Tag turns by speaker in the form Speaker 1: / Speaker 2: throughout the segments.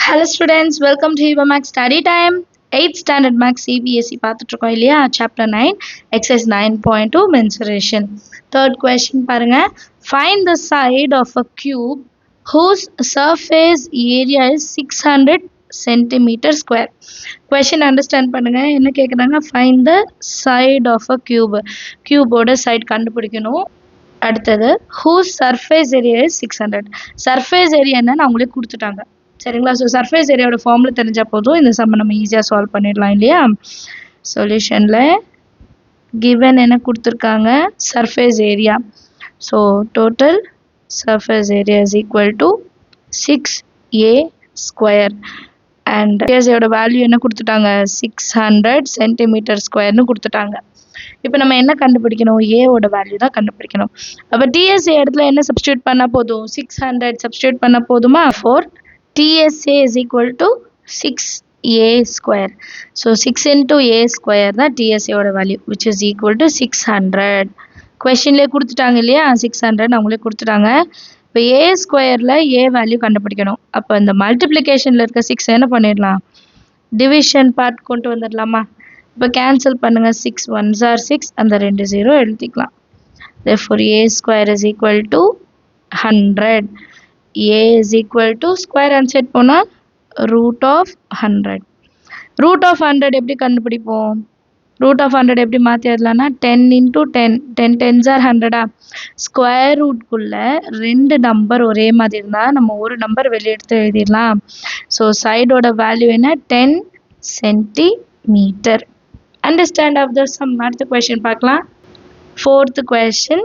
Speaker 1: Hello students, welcome to Hiba Max Study Time. 8th Standard Max CBSE பார்த்துட்டு இருக்கோம் இல்லையா? Chapter 9, Exercise 9.2 Mensuration. Third question பாருங்க. Find the side of a cube whose surface area is 600 centimeter square. Question understand பண்ணுங்க. என்ன கேக்குறாங்க? Find the side of a cube. Cubeோட side கண்டுபிடிக்கணும். அடுத்தது whose surface area is 600. Surface area என்னன்னு அவங்களே கொடுத்துட்டாங்க. சரிங்களா? ஸோ சர்ஃபேஸ் ஏரியாவோட ஃபார்முலா தெரிஞ்சால் போதும் இந்த சம்ம நம்ம ஈஸியாக சால்வ் பண்ணிடலாம் இல்லையா? சொல்யூஷனில் கிவன் என்ன கொடுத்துருக்காங்க? Surface area. So total surface area is equal to 6a square and ஏரியாவோட வேல்யூ என்ன கொடுத்துட்டாங்க? 600 சென்டிமீட்டர் ஸ்கொயர்னு கொடுத்துட்டாங்க. இப்போ நம்ம என்ன கண்டுபிடிக்கணும்? ஏவோட வேல்யூ தான் கண்டுபிடிக்கணும். அப்போ டிஎஸ்ஏ இடத்துல என்ன சப்ஸ்டியூட் பண்ணால் போதும்? 600 சப்ஸ்டியூட் பண்ணால் போதுமா? 4 TSA is equal to 6a square. So 6 into a square தான் TSA ஓட value which is equal to 600. questionலே கொடுத்துட்டாங்க இல்லையா? 600 அவங்களே கொடுத்துட்டாங்க. இப்போ a ஸ்கொயரில் a வேல்யூ கண்டுபிடிக்கணும். அப்போ இந்த மல்டிப்ளிகேஷனில் இருக்க 6 என்ன பண்ணிடலாம்? டிவிஷன் பார்ட் கொண்டு வந்துடலாமா? இப்போ கேன்சல் பண்ணுங்க. 6 1s are 6 அந்த 2 0 எழுதிக்கலாம். therefore a square is equal to 100. a is equal to square and set போனா root of 100. root of 100 எப்படி கண்டுபிடிப்போம்? root of 100 எப்படி மாற்றி எழுதலாம்னா 10 into 10 10 10s are 100 ஸ்கொயர் ரூட்குள்ள ரெண்டு நம்பர் ஒரே மாதிரி இருந்தால் நம்ம ஒரு நம்பர் வெளியெடுத்து எழுதிடலாம். ஸோ சைடோட வேல்யூ என்ன? 10 centimetre. Understand of the sum. அடுத்த கொஸ்டின் பார்க்கலாம். Fourth question.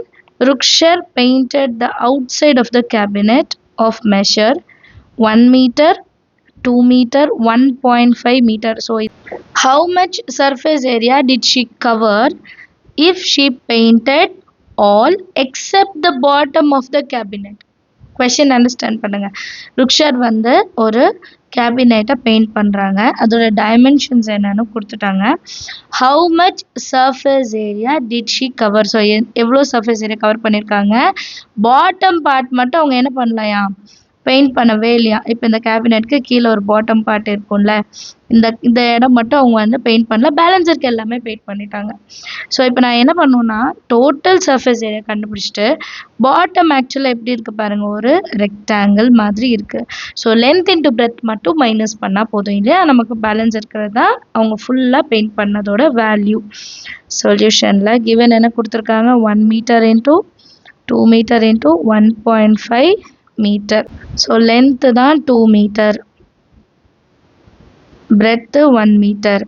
Speaker 1: Rukshar painted the outside of the cabinet of measure 1 meter, 2 meter, 1.5 meter. So how much surface area did she cover if she painted all except the bottom of the cabinet? Question understand பண்ணுங்க. ருக்ஷர் வந்து ஒரு கேபினெட்டை paint பண்ணுறாங்க. அதோட dimensions என்னன்னு கொடுத்துட்டாங்க. How much surface area did she cover? So எவ்வளோ surface area cover பண்ணியிருக்காங்க? Bottom part மட்டும் அவங்க என்ன பண்ணலையா? பெயிண்ட் பண்ணவே இல்லையா? இப்போ இந்த கேபினெட்க்கு கீழே ஒரு பாட்டம் பார்ட் இருக்கும்ல, இந்த இடம் மட்டும் அவங்க வந்து பெயிண்ட் பண்ணல. பேலன்ஸ் இருக்க எல்லாமே பெயிண்ட் பண்ணிட்டாங்க. ஸோ இப்போ நான் என்ன பண்ணுவேன்னா டோட்டல் சர்ஃபேஸ் ஏரியா கண்டுபிடிச்சிட்டு பாட்டம் ஆக்சுவலாக எப்படி இருக்குது பாருங்கள், ஒரு ரெக்டாங்கிள் மாதிரி இருக்குது. ஸோ லென்த் இன்ட்டு பிரெத் மட்டும் மைனஸ் பண்ணால் போதும் இல்லையா? நமக்கு பேலன்ஸ் இருக்கிறது தான் அவங்க ஃபுல்லாக பெயிண்ட் பண்ணதோட வேல்யூ. சொல்யூஷனில் கிவன் என்ன கொடுத்துருக்காங்க? 1 metre into 2 metre into 1.5 metre. So length தான் 2 மீட்டர், பிரெத்து 1 மீட்டர்,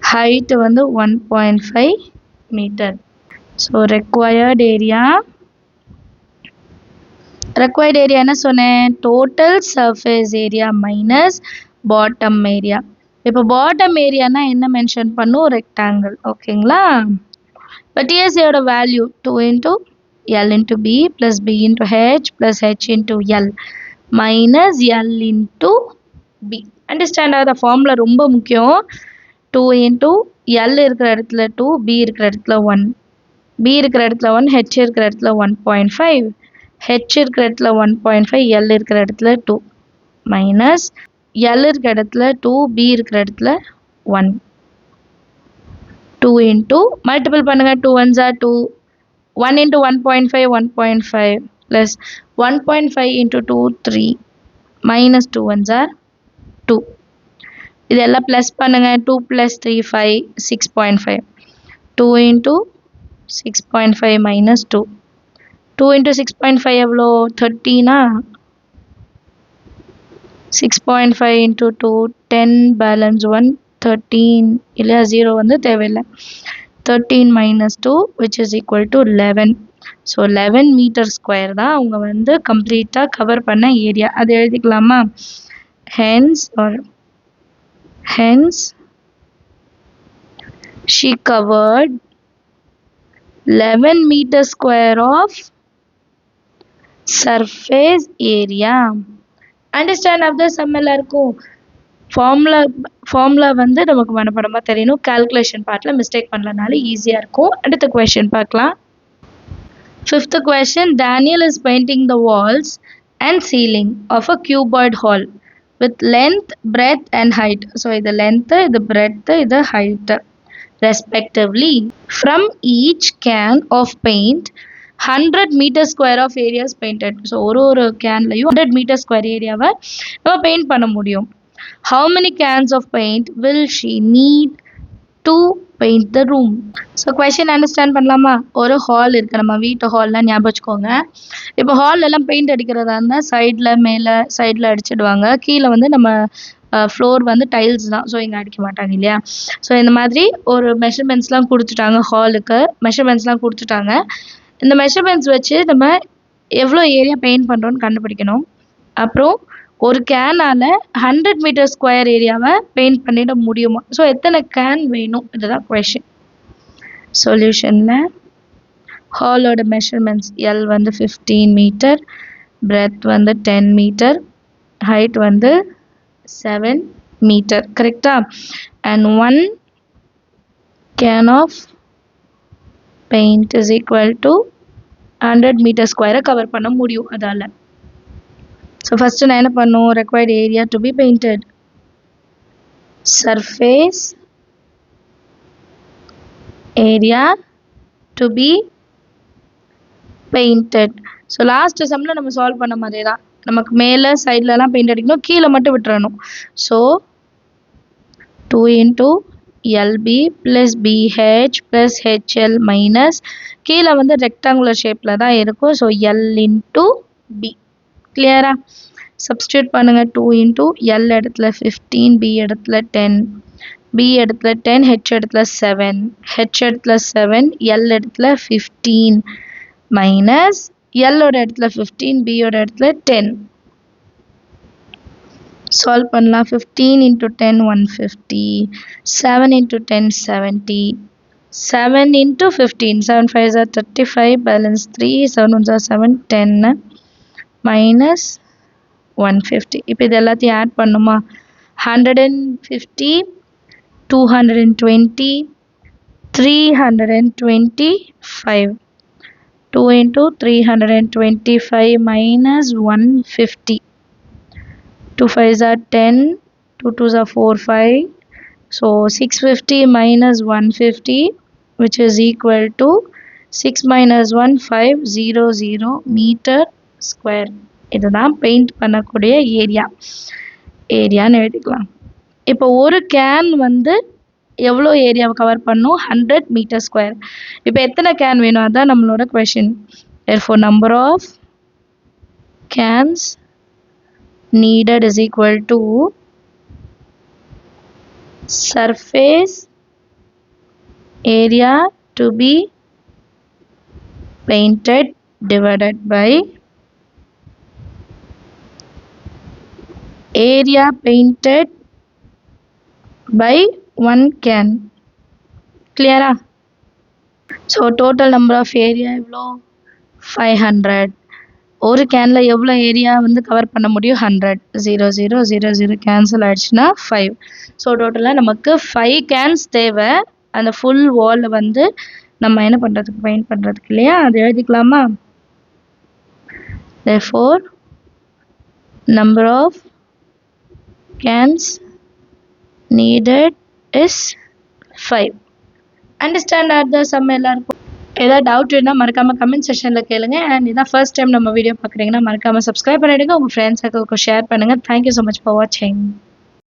Speaker 1: ஹைட்டு வந்து 1.5 மீட்டர். ஸோ ரெக்வயர்ட் ஏரியா என்ன சொன்னேன்? Total surface area minus bottom area. இப்போ பாட்டம் ஏரியானா என்ன மென்ஷன் பண்ணும்? ரெக்டாங்கிள். ஓகேங்களா? இப்போ டிஎஸ்ஏயோட value 2 into L into B plus B into H plus H into L minus L into B. Understand ஆகுது? Formula ரொம்ப முக்கியம். 2 into L இருக்கிற இடத்துல 2, B இருக்கிற இடத்துல 1, B இருக்கிற இடத்துல 1, H இருக்கிற இடத்துல 1.5, H இருக்கிற இடத்துல 1.5, L இருக்கிற இடத்துல 2 மைனஸ் L இருக்கிற இடத்துல 2, B இருக்கிற இடத்துல 1. 2 into மல்டிபிள் பண்ணுங்க. 2 1s are 2, 1 into 1.5 1.5 plus 1.5 into 2 3 minus 2 1s are 2. இதெல்லாம் ப்ளஸ் பண்ணுங்க. 2 plus 3 5 6.5. 2 into 6.5 minus 2. 2 into 6.5 எவ்வளோ? 13 6.5 into 2 10 பேலன்ஸ் 1 13 இல்லையா? 0 வந்து தேவையில்லை. 13 minus 2 which is equal to 11. So 11 metre square தான் அவங்க வந்து கம்ப்ளீட்டாக கவர் பண்ண ஏரியா. அது எழுதிக்கலாமா? hence she covered 11 meter square of surface area. Understand of the sum எல்லாருக்கும்? ஃபார்முலா வந்து நமக்கு மனப்படமாக தெரியணும். கால்குலேஷன் பார்ட்டில் மிஸ்டேக் பண்ணலனால ஈஸியாக இருக்கும். அடுத்த கொஸ்டின் பார்க்கலாம். Fifth question. Daniel is painting the walls and ceiling of a cuboid hall with length, breadth and height. So இது length, இது breadth, இது height respectively. From each can of paint 100 meter square of area is painted. So ஒரு கேன்லயும் 100 meter square ஏரியாவை நம்ம paint பண்ண முடியும். How many cans of paint will she need to paint the room? So question understand பண்ணலாமா? ஒரு hall இருக்கு, நம்ம வீட்டு ஹால்லாம் ஞாபகம் வச்சுக்கோங்க. இப்போ ஹால் எல்லாம் பெயிண்ட் அடிக்கிறதா இருந்தால் சைடில் மேலே சைடில் அடிச்சிடுவாங்க, கீழே வந்து நம்ம ஃப்ளோர் வந்து டைல்ஸ் தான், ஸோ இங்கே அடிக்க மாட்டாங்க இல்லையா. ஸோ இந்த மாதிரி ஒரு மெஷர்மெண்ட்ஸ்லாம் கொடுத்துட்டாங்க, ஹாலுக்கு மெஷர்மெண்ட்ஸ்லாம் கொடுத்துட்டாங்க. இந்த மெஷர்மெண்ட்ஸ் வச்சு நம்ம எவ்வளோ ஏரியா பெயிண்ட் பண்ணுறோன்னு கண்டுபிடிக்கணும். அப்புறம் ஒரு கேனால் 100 மீட்டர் ஸ்கொயர் ஏரியாவை பெயிண்ட் பண்ணிட முடியுமா? ஸோ எத்தனை கேன் வேணும், இதுதான் கொஷின். சொல்யூஷனில் ஹாலோட மெஷர்மெண்ட்ஸ் எல் வந்து 15 மீட்டர், பிரெத் வந்து 10 மீட்டர், ஹைட் வந்து 7 மீட்டர், கரெக்டா? And 1 can of paint is equal to 100 meter square cover பண்ண முடியும் அதால. ஸோ ஃபஸ்ட்டு நான் என்ன பண்ணும், required area to be painted, surface area to be painted. So last சம்மில் நம்ம சால்வ் பண்ண மாதிரி தான், நமக்கு மேலே சைட்லலாம் பெயிண்ட் அடிக்கணும், கீழே மட்டும் விட்டுறணும். So 2 into LB plus BH plus HL minus கீழே வந்து ரெக்டாங்குலர் ஷேப்பில் தான் இருக்கும், ஸோ L into B. கிளியரா? சப்ஸ்டியூட் பண்ணுங்கள். 2 into L இடத்துல 15, B இடத்துல 10, B இடத்துல 10, H இடத்துல 7, H இடத்துல 7, L இடத்துல 15 மைனஸ் L ஓட இடத்துல 15, B ஓட இடத்துல 10. சால்வ் பண்ணலாம். 15 into 10 150, 7 into 10 70, 7 into 15, 7 5s are 35, balance 3, 7 1s are 7, 10 minus 150. இப்போ இது எல்லாத்தையும் ஆட் பண்ணுமா? 150, 220, 325. 2 into 325 minus 150. 2 5s are 10, 2 2s are 4 5. So 650 minus 150, which is equal to 6 minus 1 500 meter square. இதுதான் பெயிண்ட் பண்ணக்கூடிய ஏரியான்னு எழுதிக்கலாம். இப்போ ஒரு கேன் வந்து எவ்வளோ ஏரியாவை கவர் பண்ணும்? 100 மீட்டர் ஸ்கொயர். இப்போ எத்தனை கேன் வேணும், அதுதான் நம்மளோட question. therefore number of cans needed is equal to surface area to be painted divided by area painted by 1 can. Clear? So total number of area எவ்வளோ? 500. ஒரு கேனில் எவ்வளோ ஏரியா வந்து கவர் பண்ண முடியும்? 100. 0 0 0 0 கேன்சல் ஆயிடுச்சுன்னா 5. ஸோ டோட்டலாக நமக்கு 5 கேன்ஸ் தேவை, அந்த ஃபுல் வாலில் வந்து நம்ம என்ன பண்ணுறதுக்கு, பெயிண்ட் பண்ணுறதுக்கு இல்லையா. அது எழுதிக்கலாமா? therefore number of cans needed is 5. Understand the sum எல்லாருக்கும்? ஏதாவது டவுட் இருந்தால் மறக்காமல் கமெண்ட் செக்ஷனில் கேளுங்க. அண்ட் இதான் ஃபர்ஸ்ட் டைம் நம்ம வீடியோ பார்க்குறீங்கன்னா மறக்காமல் சப்ஸ்கிரைப் பண்ணிவிடுங்க, உங்கள் ஃப்ரெண்ட்ஸ் சர்க்கிளுக்கு ஷேர் பண்ணுங்கள். தேங்க்யூ ஸோ மச் ஃபார் வாட்சிங்.